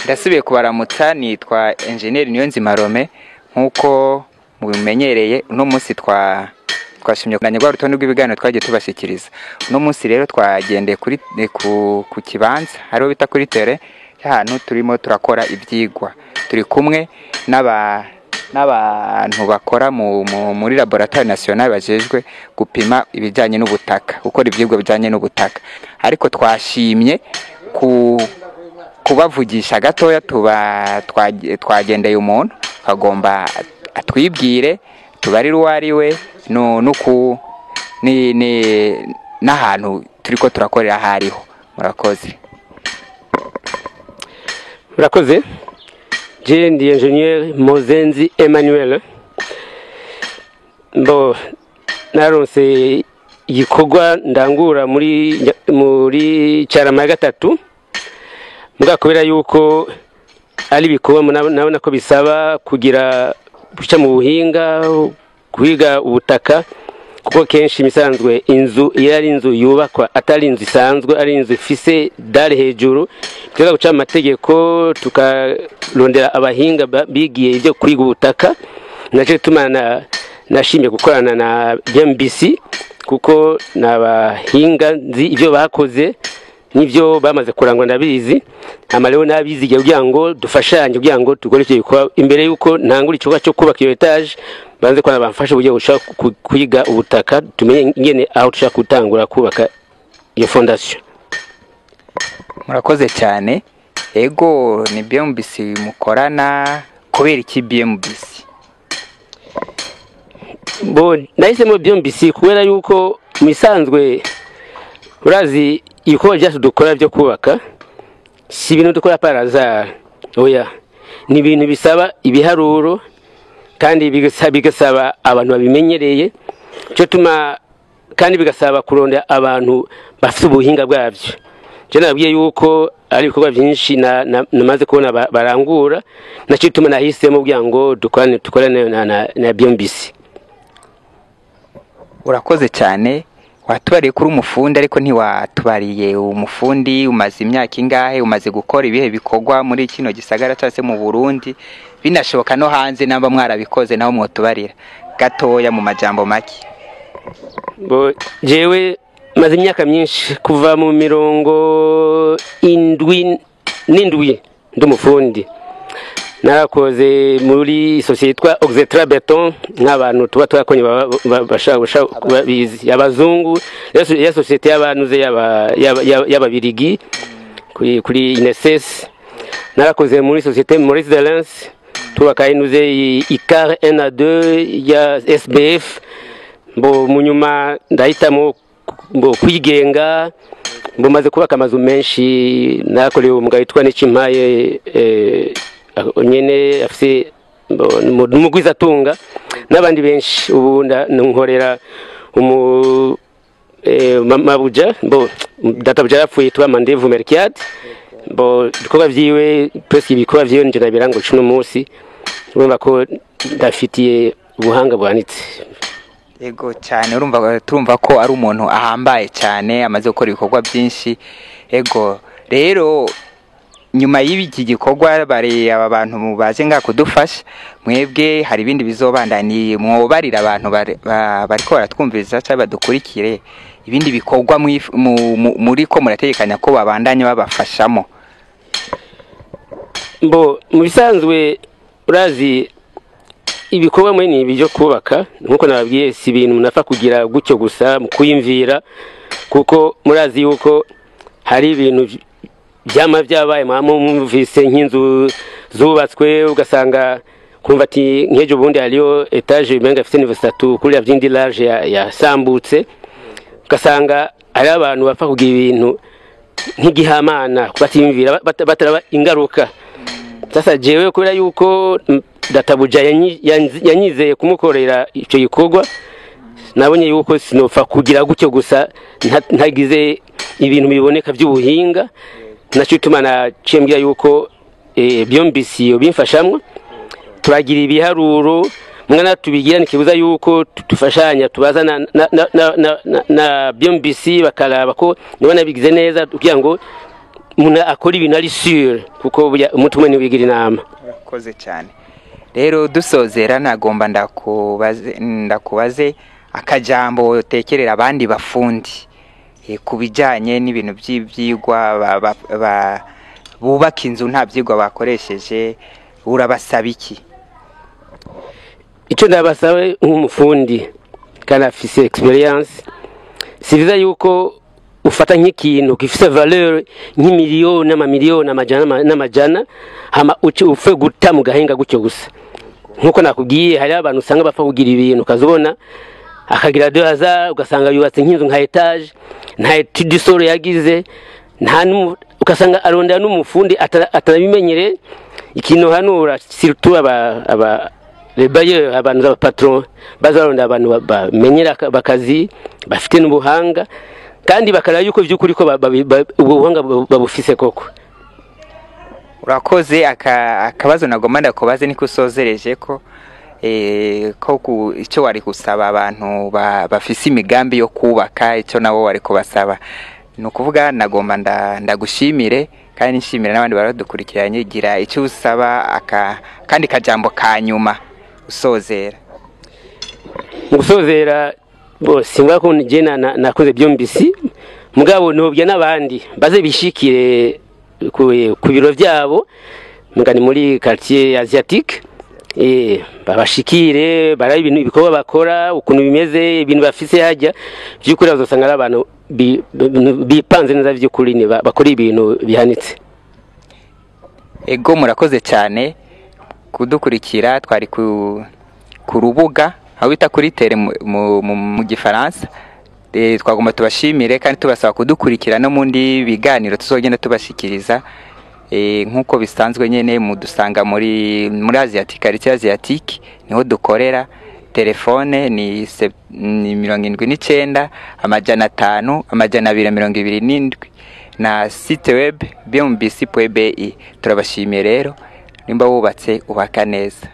Ndasubiye kubaramutsa, nitwa Engineer Niyonzima Rome. Nkuko mubimenyereye uno munsi twashimye kunanya rwa rutonde rw'ibiganiro twagiye tubashikiriza. Uno munsi rero twagendeye kuri ku kibanza hariho bita kuri tere y'ahantu turimo turakora ibyigwa. Turi kumwe n'abantu bakora muri laboratoire nationale bajejwe gupima ibijanye n'ubutaka, gukora ibyigwa bijanye n'ubutaka. Ariko twashimye kubavugisha gatoya twagendeye umuntu agomba atwibwire tubarire uwari we nuku n'ahantu turiko turakorera hariho. Murakoze. Je ndi Engineer Mozenzi Emmanuel. Naronse igikorwa ndangura muri Carama ya gatatu. Kubera yuko ari bikorwa nabona ko bisaba kugira guca mu buhinga kwiga ubutaka, kuko kenshi misanzwe inzu yari inzu yubakwa atari inzu isanzwe, ari inzu ifise dare hejuru. Tuza guca amategeko tukarondera abahinga bigiye ibyo kwiga ubutaka. Naje tumana nashimye gukorana na BMBC kuko nabahinga nzi ibyo bakoze nivyo bamaze kurangwa ndabizi. Amareo nabizi kugira ngo dufashanye kugira ngo tugorekeye kwa imbere yuko ntangura icoka cyo kubaka iyo etage, banze kwa bamfasha ugiye gushaka kwiga ubutaka tumenye ingene aho tushaka gutangura kubaka iyo fondation. Murakoze cyane. Ego ni BMBC mukorana kubera iki BMBC? Nahisemo BMBC kubera yuko misanzwe urazi ibikorwa byacu dukora byo kubaka si ibintu dukora parazara. Oya, ni ibintu bisaba ibiharuro kandi bigasaba abantu babimenyereye, cyo tuma kandi bigasaba kuronda abantu bafite ubuhinga bwabyo. Je nabwiye yuko ari ibikorwa byinshi namaze kubona barangura, nacyo tuma nahisemo kugira ngo dukorane na BMBC. Urakoze cyane. Watubariye kuri umufundi ariko ntiwatubariye umufundi umaze imyaka ingahe, umaze gukora ibihe bikorwa muri kino gisagara cyase mu Burundi, binashoboka no hanze namba mwarabikoze naho mwotubarira gatoya mu majambo make? Jewe maze imyaka myinshi kuva mu 7 n'indwi ndumufundi. Narakoze muri societe yitwa Oxetra Beton, nk'abantu tuba twakonye bashaka bizi abazungu. Ya societe y'abanuze y'ababirigi kuri INSS. Narakoze muri societe Maurice Delens, tubaka inuze ICAR 1 à 2 ya SBF. Munyuma ndahitamo kwigenga, maze kubaka amazu menshi. Narakorewe umugabo witwa Nicimpaye nyene afise umugwiza tunga n'abandi benshi. Ubu nkorera mabuja databuja yapfuye tuba Mandevu Merkiat. Ibikorwa vyiwe presque ibikorwa vyiwe nje nabirango 10 munsi. Urumva ko ndafitiye ubuhanga bwanitse. Ego cyane, turumva ko ari umuntu ahambaye cyane, amaze gukora ibikorwa byinshi. Ego rero nyuma y'iki gikorwa bari aba bantu baje nga kudufasha, mwebwe hari ibindi bizobandani mwobarira abantu bariko baratwumviriza cyangwa badukurikire ibindi bikorwa muri ko murategekanya ko babandanye babafashamo? Mu bisanzwe urazi ibikorwa mwe ni byo kubaka, nkuko nababwiye si ibintu munafa kugira gutyo gusa mu kuyimvira, kuko murazi yuko hari ibintu byama byabaye mwumvise nk'inzu zubatswe ugasanga kumva ati nk'ejo bundi hariyo etage imenga ifite niveau 3 kuri avyindi large yasambutse, ugasanga ari abantu bapfa kugira ibintu nk'igihamana kubatimvira bataraba ingaruka. Sasa jewe kubera yuko databuja yanyizeye kumukorera icyo gikorwa, nabonye yuko sinopfa kugira gutyo gusa ntagize ibintu biboneka by'ubuhinga. Nacyo tumana cembira yuko BMBC bimfashamwe turagira ibiharuro mwana tubigira nikibuza yuko tufashanya tubaza na BMBC bakaraba ko nibona bigize neza kugira ngo umuntu akora ibintu ari sure kuko umuntu umwe niwigira inama. urakoze cyane. Rero dusozera nagomba ndakubaze akajambo utekerera abandi bafundi ku bijyanye n'ibintu by'ibyigwa bubaka inzu nta byigwa bakoresheje, urabasaba iki? Icyo ndabasaba nk'umufundi kandi afise experience, si biza yuko ufata nk'ikintu gifise valeur nk'imiliyoni n'amamiliyoni n'amajana hama ufe guta mu gahenga gutyo gusa. Nkuko nakubwiye hari abantu usanga bapfa kugira ibintu ukazibona akagira 2000 ugasanga yubatse nk'inzu nka etage nta etude solo yagize, ukasanga arondera n'umufundi atarabimenyere. Ikintu hanura surtout les bailleurs, abantu ba patron bazaronda abantu bamenyera bakazi bafite n'ubuhanga kandi bakara yuko by'ukuri ko ubuhanga babufise koko. Urakoze. Akabazo nagomba ndakubaze niko usozereje ko icyo wari gusaba abantu bafise imigambi yo kubaka, icyo nabo wari kubasaba ni ukuvuga nagomba ndagushimire kandi nshimira n'abandi baradukurikiranye. Gira icyo usaba kandi kajambo ka nyuma usozera. Gusozera bose ngako nje nakoze byombisi mugabo nobye n'abandi baze bishikire ku biro byabo mugani muri quartier asiatique babashikire baraye ibintu ibikorwa bakora ukuntu bimeze ibintu bafise hajya by'ukuri bazosanga ari abantu bipanze neza by'ukuri bakora ibintu bihanitse. Ego murakoze cyane kudukurikira. Twari ku rubuga aho bita kuri tere mu gifaransa. Twagomba tubashimire kandi tubasaba kudukurikira no mundi biganiro tuzogenda tubashikiriza. Nkuko bisanzwe nyene mudusanga muri Asiatique, quartier Asiatique niho dukorera. Telefone ni 79 500 227 na site web bmbc.be. Turabashimiye rero nimba wubatse ubaka neza.